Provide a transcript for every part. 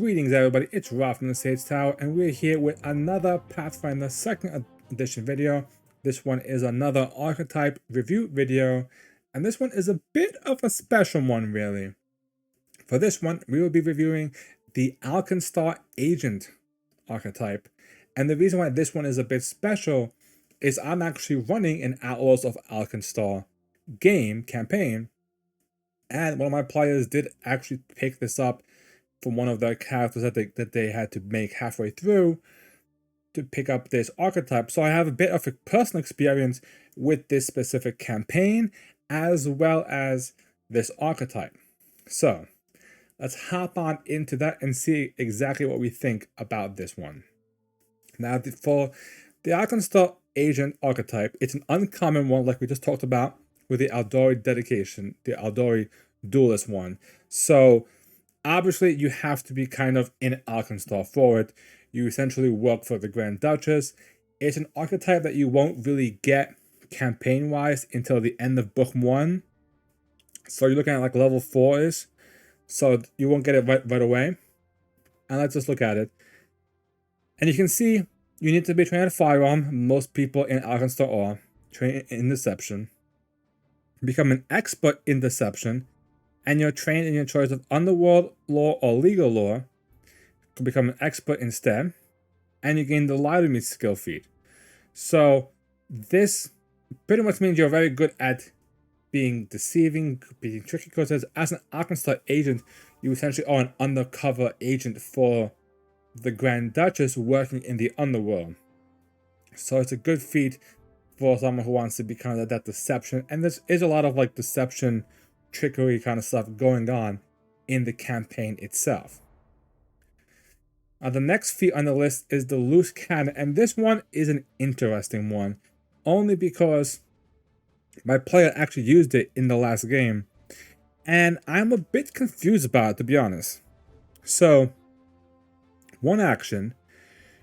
Greetings everybody, it's Rob from the Sage Tower, and we're here with another Pathfinder 2nd edition video. This one is another archetype review video, and this one is a bit of a special one really. For this one, we will be reviewing the Alkenstar Agent Archetype, and the reason why this one is a bit special is I'm actually running an Outlaws of Alkenstay campaign, and one of my players did actually pick this up from one of their characters that they had to make halfway through to pick up this archetype. So I have a bit of a personal experience with this specific campaign as well as this archetype. So let's hop on into that and see exactly what we think about this one. Now, for the Alkenstar Agent Archetype, it's an uncommon one like we just talked about with the Aldori dedication, the Aldori duelist one. So obviously, you have to be kind of in Alkenstar for it. You essentially work for the Grand Duchess. It's an archetype that you won't really get campaign-wise until the end of Book 1. So you're looking at like level 4-ish. So you won't get it right away. And let's just look at it. And you can see you need to be trained at firearm. Most people in Alkenstar are trained in deception. Become an expert in deception. And you're trained in your choice of underworld lore or legal lore, to become an expert instead, and you gain the lie to me skill feat. So this pretty much means you're very good at being deceiving, being tricky, because as an Alkenstar agent, you essentially are an undercover agent for the Grand Duchess working in the underworld. So it's a good feat for someone who wants to be kind of that deception, and there is a lot of like deception, trickery kind of stuff going on in the campaign itself. The next feat on the list is the loose cannon, and this one is an interesting one only because my player actually used it in the last game and I'm a bit confused about it, to be honest. So one action,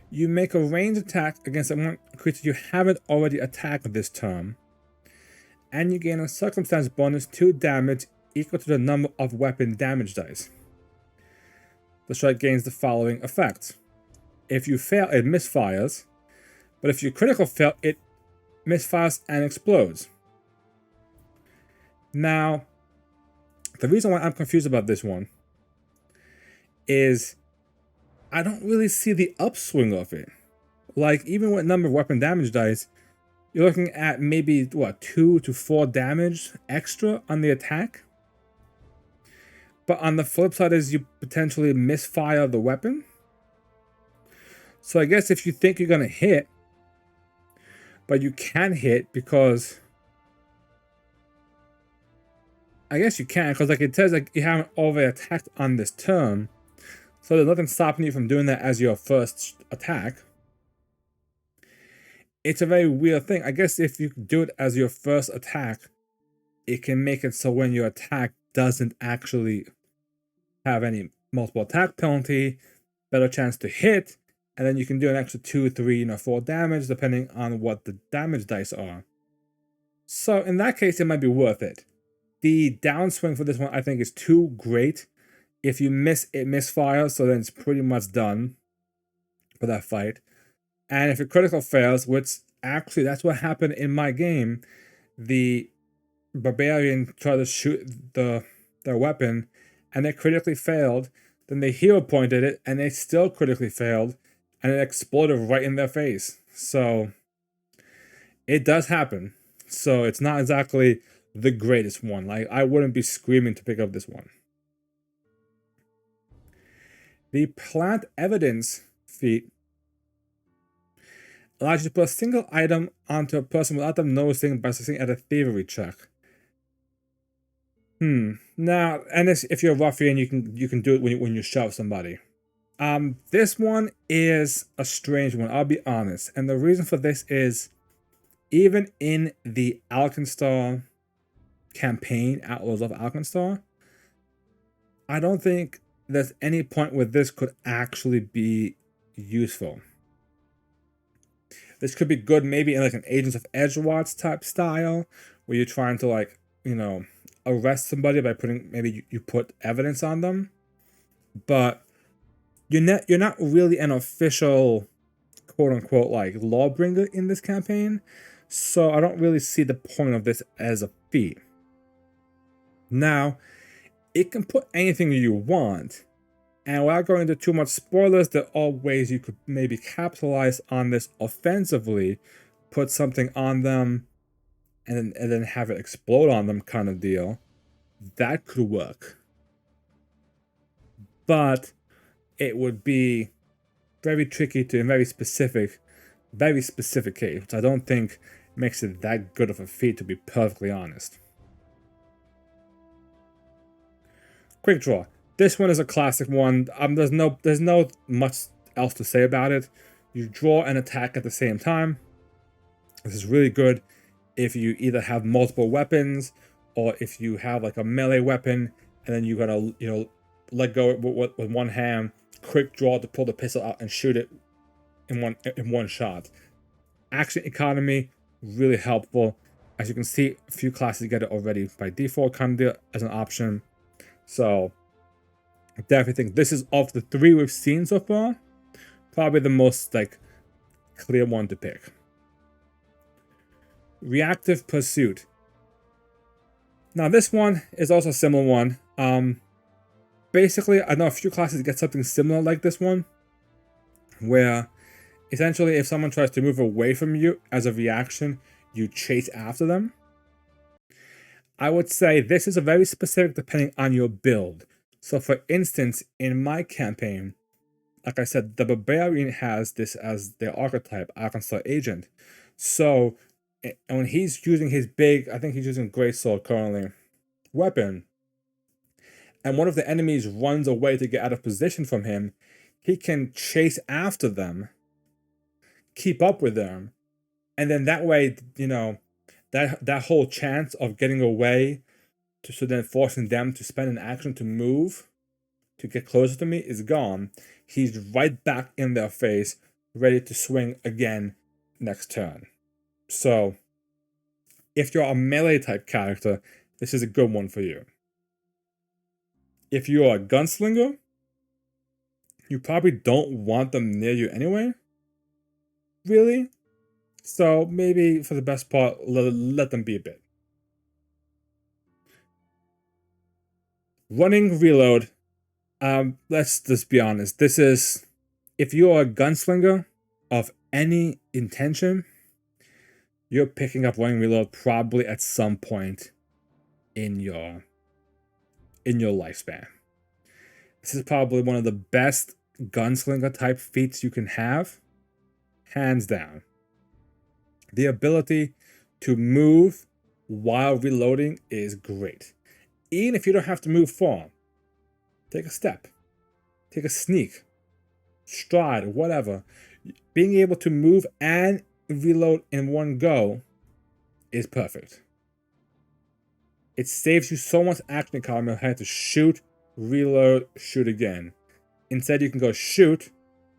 you make a ranged attack against a creature you haven't already attacked this turn, and you gain a circumstance bonus 2 damage equal to the number of weapon damage dice. The strike gains the following effects. If you fail, it misfires, but if you critical fail, it misfires and explodes. Now, the reason why I'm confused about this one is I don't really see the upswing of it. Like, even with number of weapon damage dice, you're looking at maybe, what, 2 to 4 damage extra on the attack? But on the flip side is you potentially misfire the weapon. So I guess if you think you're going to hit, but you can hit because... I guess you can, because like it says like you haven't already attacked on this turn. So there's nothing stopping you from doing that as your first attack. It's a very weird thing. I guess if you do it as your first attack, it can make it so when your attack doesn't actually have any multiple attack penalty, better chance to hit, and then you can do an extra 2, 3, 4 damage depending on what the damage dice are. So in that case, it might be worth it. The downswing for this one I think is too great. If you miss, it misfires, so then it's pretty much done for that fight. And if it critical fails, which actually that's what happened in my game, the barbarian tried to shoot their weapon and it critically failed. Then the hero pointed it and it still critically failed and it exploded right in their face. So it does happen. So it's not exactly the greatest one. Like, I wouldn't be screaming to pick up this one. The plant evidence feat allows you to put a single item onto a person without them noticing by succeeding at a thievery check. Now, and if you're a ruffian, you can do it when you shove somebody. This one is a strange one, I'll be honest. And the reason for this is, even in the Alkenstar campaign, Outlaws of Alkenstay, I don't think there's any point where this could actually be useful. This could be good maybe in like an Agents of Edgewatch type style, where you're trying to like, arrest somebody by putting, maybe you put evidence on them. But you're not really an official quote unquote like lawbringer in this campaign, so I don't really see the point of this as a feat. Now, it can put anything you want, and without going into too much spoilers, there are ways you could maybe capitalize on this offensively, put something on them, and then have it explode on them kind of deal. That could work. But it would be very tricky to a very specific case, which I don't think makes it that good of a feat, to be perfectly honest. Quick draw. This one is a classic one. There's no much else to say about it. You draw and attack at the same time. This is really good if you either have multiple weapons, or if you have like a melee weapon and then you gotta, you know, let go with one hand, quick draw to pull the pistol out and shoot it in one shot. Action economy, really helpful. As you can see, a few classes get it already by default kind of as an option. So I definitely think this is, of the three we've seen so far, probably the most like clear one to pick. Reactive Pursuit. Now this one is also a similar one. Basically, I know a few classes get something similar like this one, where essentially if someone tries to move away from you as a reaction, you chase after them. I would say this is a very specific depending on your build. So for instance, in my campaign, like I said, the Barbarian has this as their archetype, Alkenstar Agent. So when he's using his big, I think he's using Greatsword currently, weapon, and one of the enemies runs away to get out of position from him, he can chase after them, keep up with them, and then that way, you know, that whole chance of getting away so then forcing them to spend an action to move to get closer to me is gone. He's right back in their face, ready to swing again next turn. So if you're a melee type character, this is a good one for you. If you're a gunslinger, you probably don't want them near you anyway, really. So maybe for the best part, let them be a bit. Running reload. Let's just be honest. This is, if you are a gunslinger of any intention, you're picking up running reload probably at some point in your lifespan. This is probably one of the best gunslinger type feats you can have, hands down. The ability to move while reloading is great. Even if you don't have to move far, take a step, take a sneak, stride, whatever. Being able to move and reload in one go is perfect. It saves you so much action economy of having to shoot, reload, shoot again. Instead, you can go shoot,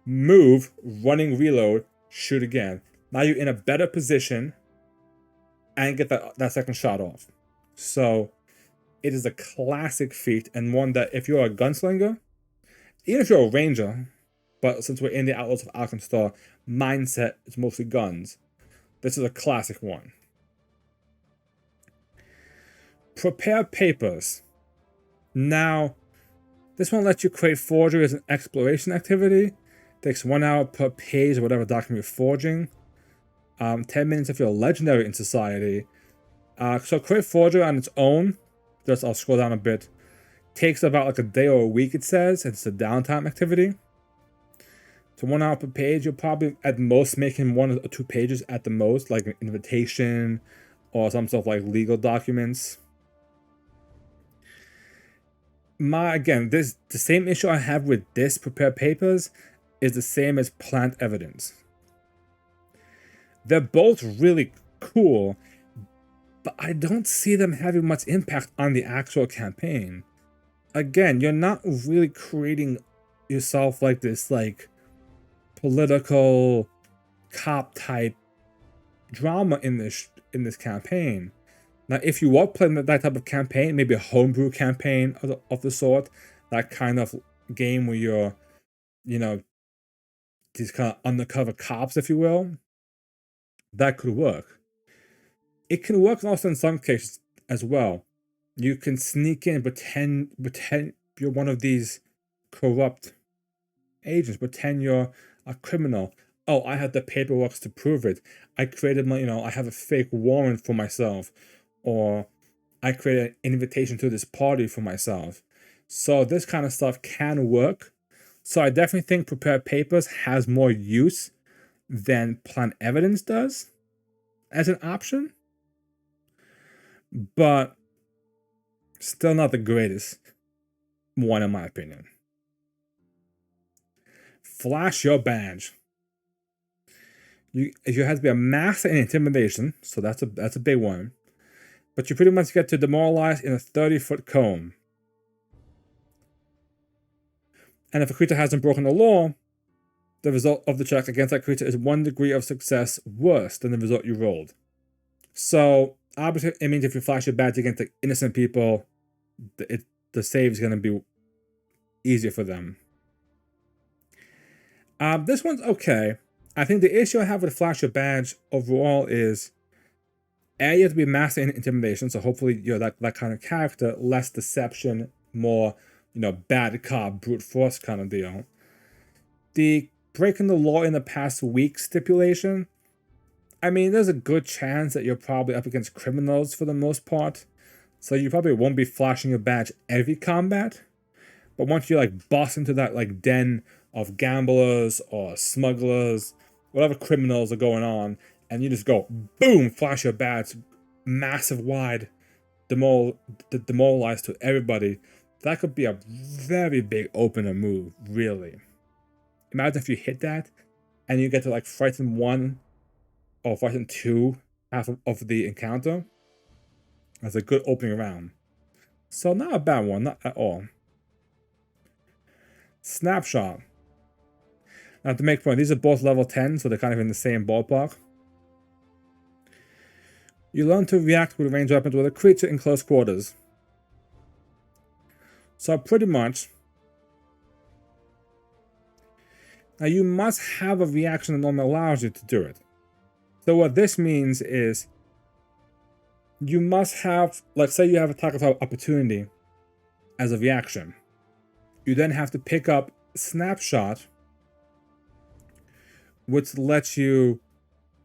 move, running, reload, shoot again. Now you're in a better position and get that second shot off. So it is a classic feat, and one that if you're a gunslinger, even if you're a ranger, but since we're in the Outlaws of Alkenstay mindset, it's mostly guns, this is a classic one. Prepare papers. Now, this one lets you create forgery as an exploration activity. It takes 1 hour per page of whatever document you're forging. 10 minutes if you're legendary in society. So create forgery on its own. Just I'll scroll down a bit. Takes about like a day or a week, it says. It's a downtime activity. So 1 hour per page, you're probably at most making 1 or 2 pages at the most, like an invitation or some sort of like legal documents. Again, the same issue I have with this prepare papers is the same as plant evidence. They're both really cool, but I don't see them having much impact on the actual campaign. Again, you're not really creating yourself like this like political cop type drama in this campaign. Now, if you are playing that type of campaign, maybe a homebrew campaign of the sort, that kind of game where you're you know, these kind of undercover cops, if you will, that could work. It can work also in some cases as well. You can sneak in, pretend you're one of these corrupt agents, pretend you're a criminal. Oh, I have the paperwork to prove it. I created my, I have a fake warrant for myself, or I created an invitation to this party for myself. So this kind of stuff can work. So I definitely think prepared papers has more use than plant evidence does as an option, but still not the greatest one in my opinion. Flash your badge. You have to be a master in intimidation, so that's a big one. But you pretty much get to demoralize in a 30-foot cone. And if a creature hasn't broken the law, the result of the check against that creature is 1 degree of success worse than the result you rolled. So obviously it means if you flash your badge against the innocent people, the save is going to be easier for them. This one's okay. I think the issue I have with flash your badge overall is A, you have to be master in intimidation, so hopefully you're that kind of character, less deception, more, bad cop, brute force kind of deal. The breaking the law in the past week stipulation, I mean, there's a good chance that you're probably up against criminals for the most part, so you probably won't be flashing your badge every combat. But once you bust into that den of gamblers or smugglers, whatever criminals are going on, and you just go boom, flash your badge, massive wide, demoralize to everybody, that could be a very big opener move, really. Imagine if you hit that and you get to frighten 1 or frighten 2 half of the encounter. That's a good opening round. So not a bad one, not at all. Snapshot. Now to make a point, these are both level 10, so they're kind of in the same ballpark. You learn to react with ranged weapons with a creature in close quarters. So pretty much, now you must have a reaction that normally allows you to do it. So what this means is, you must have, say you have attack of opportunity as a reaction. You then have to pick up Snapshot, which lets you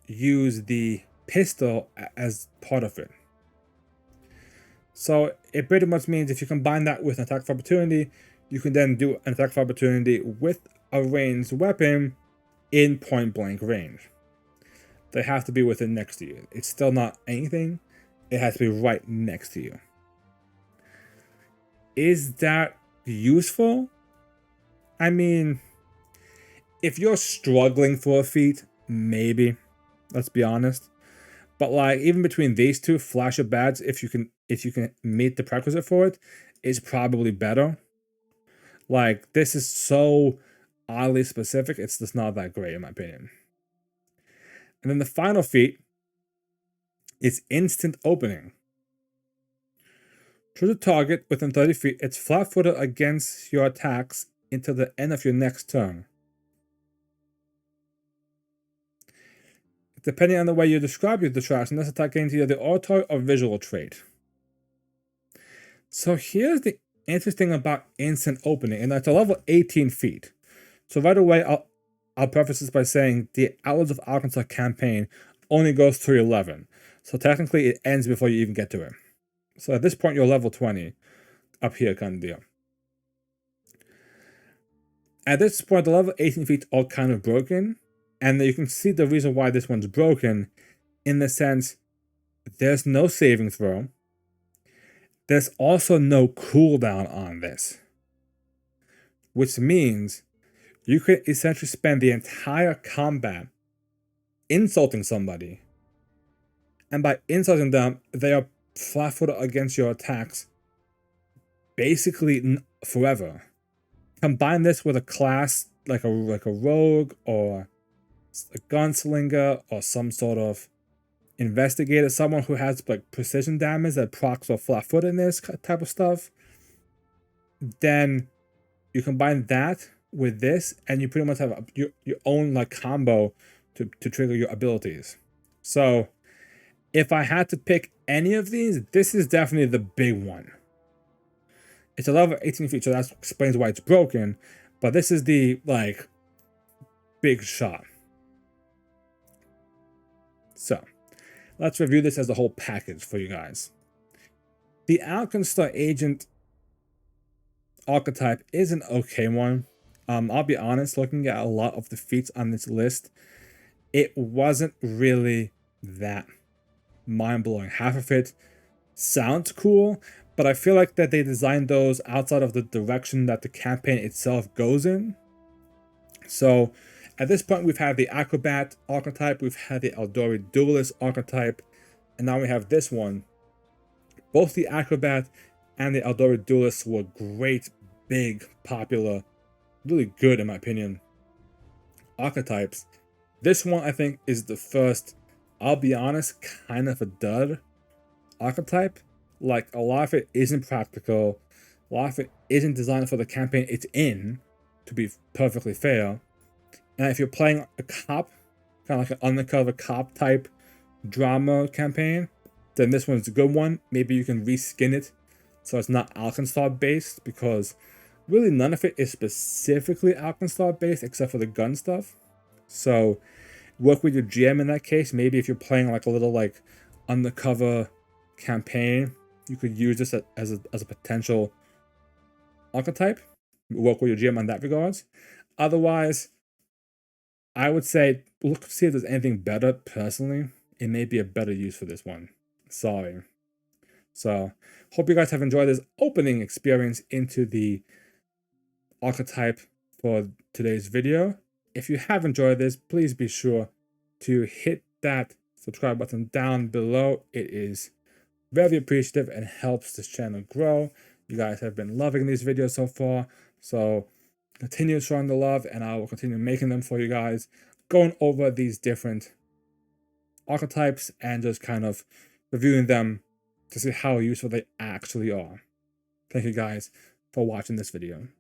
use the pistol as part of it. So it pretty much means if you combine that with an attack of opportunity, you can then do an attack of opportunity with a ranged weapon in point blank range. They have to be within next to you. It's still not anything. It has to be right next to you. Is that useful? I mean, if you're struggling for a feat, maybe. Let's be honest. But even between these two, flash of badge, if you can meet the prerequisite for it, is probably better. This is so oddly specific, it's just not that great in my opinion. And then the final feat is instant opening. Choose a target within 30 feet. It's flat-footed against your attacks until the end of your next turn. Depending on the way you describe your distraction, this attack gains either the auditory or visual trait. So here's the interesting about instant opening, and that's a level 18 feat. So right away, I'll preface this by saying the Outlaws of Alkenstay campaign only goes through 11. So technically it ends before you even get to it. So at this point you're level 20 up here kind of deal. At this point the level 18 feet all kind of broken, and you can see the reason why this one's broken in the sense there's no saving throw. There's also no cooldown on this, which means you could essentially spend the entire combat insulting somebody, and by insulting them, they are flat-footed against your attacks basically forever. Combine this with a class like a rogue or a gunslinger or some sort of investigator, someone who has precision damage that procs or flat-footedness type of stuff. Then you combine that with this, and you pretty much have your own like combo to trigger your abilities. So if I had to pick any of these, this is definitely the big one. It's a level 18 feat, so that explains why it's broken, but this is the like big shot. So let's review this as a whole package for you guys. The Alkenstar Agent Archetype is an okay one. I'll be honest, looking at a lot of the feats on this list, it wasn't really that mind-blowing. Half of it sounds cool, but I feel like that they designed those outside of the direction that the campaign itself goes in. So at this point, we've had the Acrobat archetype, we've had the Eldori Duelist archetype, and now we have this one. Both the Acrobat and the Eldori Duelist were great, big, popular, really good in my opinion, archetypes. This one I think is the first, I'll be honest, kind of a dud archetype. Like, a lot of it isn't practical, a lot of it isn't designed for the campaign it's in, to be perfectly fair. And if you're playing a cop, kind of like an undercover cop type drama campaign, then this one's a good one. Maybe you can reskin it so it's not Alkenstar based, because really none of it is specifically Alkenstar based except for the gun stuff. So work with your GM in that case. Maybe if you're playing like a little like undercover campaign, you could use this as a potential archetype. Work with your GM on that regards. Otherwise, I would say look to see if there's anything better. Personally, it may be a better use for this one. Sorry. So hope you guys have enjoyed this opening experience into the archetype for today's video. If you have enjoyed this, please be sure to hit that subscribe button down below. It is very appreciative and helps this channel grow. You guys have been loving these videos so far, so continue showing the love and I will continue making them for you guys, going over these different archetypes and just kind of reviewing them to see how useful they actually are. Thank you guys for watching this video.